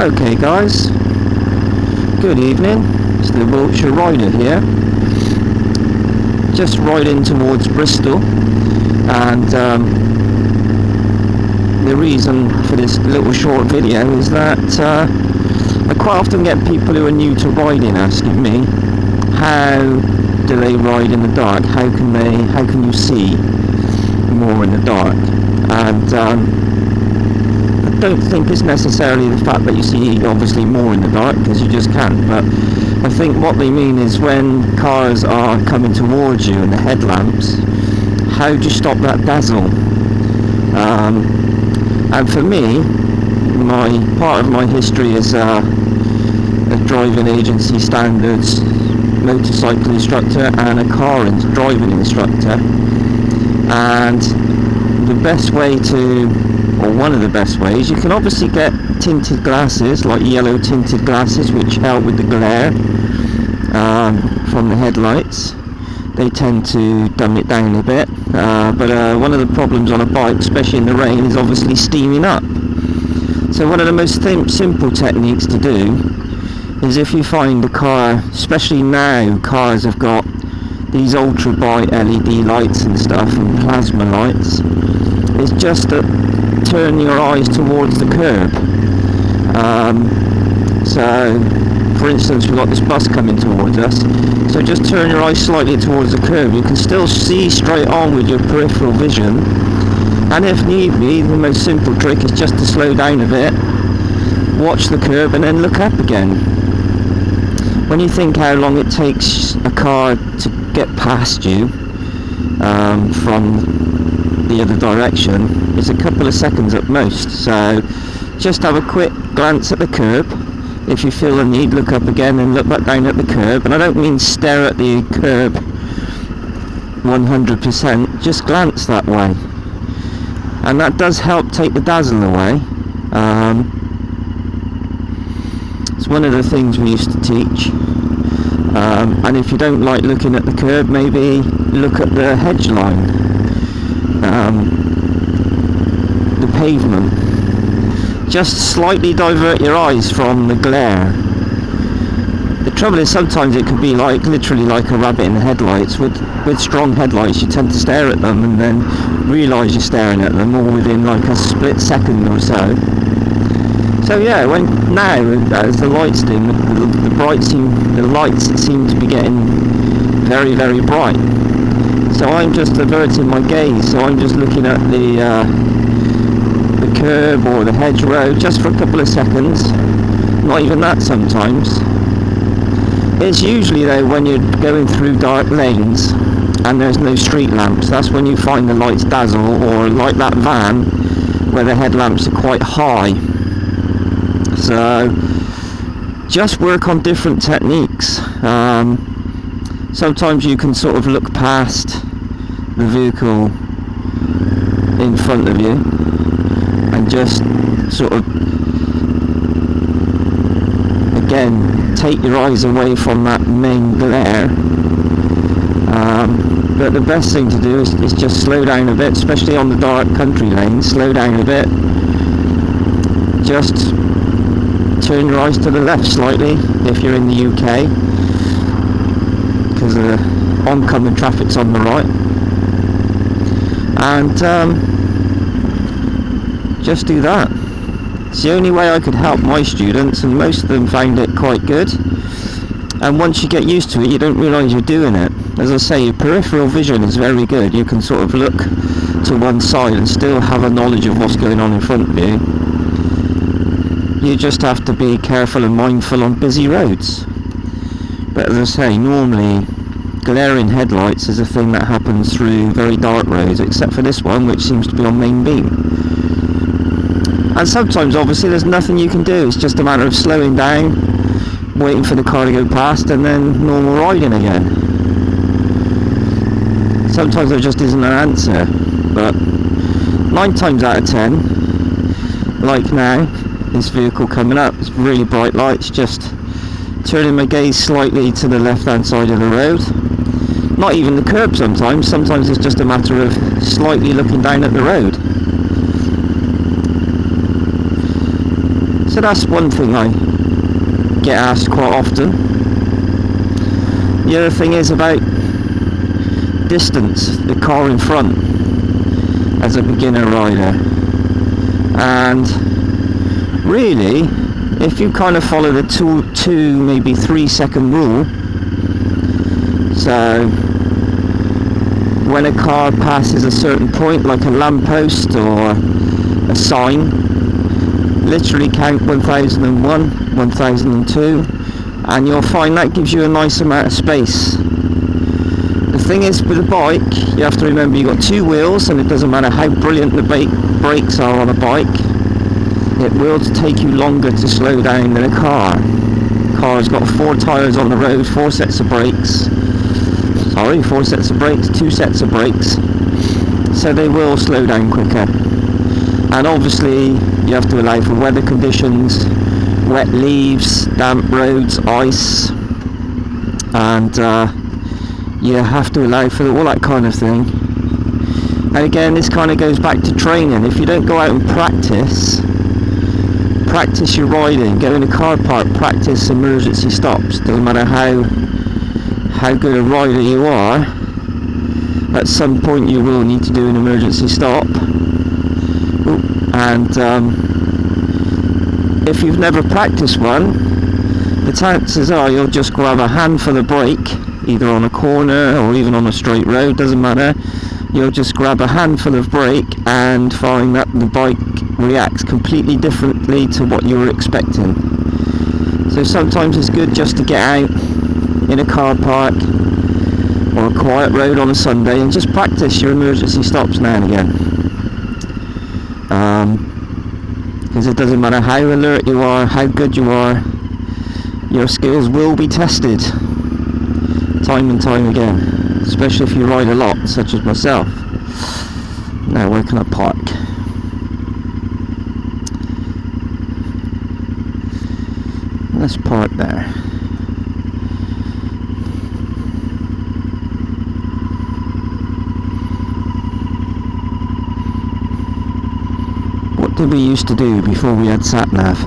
Okay guys, good evening, it's the Wiltshire Rider here, just riding towards Bristol, and the reason for this little short video is that I quite often get people who are new to riding asking me, how do they ride in the dark, how can you see more in the dark? And I don't think it's necessarily the fact that you see obviously more in the dark, because you just can't, but I think what they mean is when cars are coming towards you and the headlamps, how do you stop that dazzle? And for me, part of my history is a driving agency standards motorcycle instructor and a car driving instructor, and the best way or one of the best ways, you can obviously get tinted glasses, like yellow tinted glasses, which help with the glare from the headlights. They tend to dumb it down a bit, but one of the problems on a bike, especially in the rain, is obviously steaming up. So one of the most simple techniques to do is, if you find a car, especially now cars have got these ultra bright LED lights and stuff and plasma lights, is just to turn your eyes towards the curb. So for instance, we've got this bus coming towards us, so just turn your eyes slightly towards the curb. You can still see straight on with your peripheral vision, and if need be, the most simple trick is just to slow down a bit, watch the curb, and then look up again. When you think how long it takes a car to get past you from the other direction, it's a couple of seconds at most. So just have a quick glance at the curb. If you feel the need, look up again and look back down at the curb. And I don't mean stare at the curb 100%, just glance that way, and that does help take the dazzle away. It's one of the things we used to teach. And if you don't like looking at the curb, maybe look at the hedge line, the pavement. Just slightly divert your eyes from the glare. The trouble is, sometimes it can be literally like a rabbit in the headlights. With strong headlights, you tend to stare at them and then realise you're staring at them all within like a split second or so. So yeah, now as the lights dim, the lights seem to be getting very, very bright. So I'm just averting my gaze. So I'm just looking at the curb or the hedgerow just for a couple of seconds. Not even that sometimes. It's usually though when you're going through dark lanes and there's no street lamps, that's when you find the lights dazzle, or like that van where the headlamps are quite high. So just work on different techniques. Sometimes you can sort of look past the vehicle in front of you and just sort of, again, take your eyes away from that main glare. But the best thing to do is just slow down a bit, especially on the dark country lanes. Slow down a bit, just turn your eyes to the left slightly if you're in the UK, because the oncoming traffic's on the right, and just do that. It's the only way I could help my students, and most of them found it quite good. And once you get used to it, you don't realise you're doing it. As I say, your peripheral vision is very good. You can sort of look to one side and still have a knowledge of what's going on in front of you. You just have to be careful and mindful on busy roads. But as I say, normally glaring headlights is a thing that happens through very dark roads, except for this one, which seems to be on main beam. And sometimes obviously there's nothing you can do. It's just a matter of slowing down, waiting for the car to go past, and then normal riding again. Sometimes there just isn't an answer, but 9 times out of 10, like now, this vehicle coming up, it's really bright lights, just turning my gaze slightly to the left hand side of the road. Not even the curb sometimes it's just a matter of slightly looking down at the road. So that's one thing I get asked quite often. The other thing is about distance, the car in front as a beginner rider. And really, if you kind of follow the two maybe 3 second rule, so when a car passes a certain point, like a lamppost or a sign, literally count 1001, 1002, and you'll find that gives you a nice amount of space. The thing is, with a bike, you have to remember you've got two wheels, and it doesn't matter how brilliant the brakes are on a bike, it will take you longer to slow down than a car. Car's got 4 tyres on the road, 4 sets of brakes. Sorry, 4 sets of brakes, 2 sets of brakes. So they will slow down quicker. And obviously, you have to allow for weather conditions, wet leaves, damp roads, ice, and you have to allow for all that kind of thing. And again, this kind of goes back to training. If you don't go out and practice your riding, go in a car park, practice emergency stops. Doesn't matter how good a rider you are, at some point you will need to do an emergency stop. And if you've never practiced one, the chances are you'll just grab a handful of brake, either on a corner or even on a straight road, doesn't matter. You'll just grab a handful of brake and find that the bike reacts completely differently to what you were expecting. So sometimes it's good just to get out in a car park or a quiet road on a Sunday and just practice your emergency stops now and again. Because it doesn't matter how alert you are, how good you are, your skills will be tested time and time again, especially if you ride a lot, such as myself. Now, where can I park? Let's park there. What did we used to do before we had sat nav?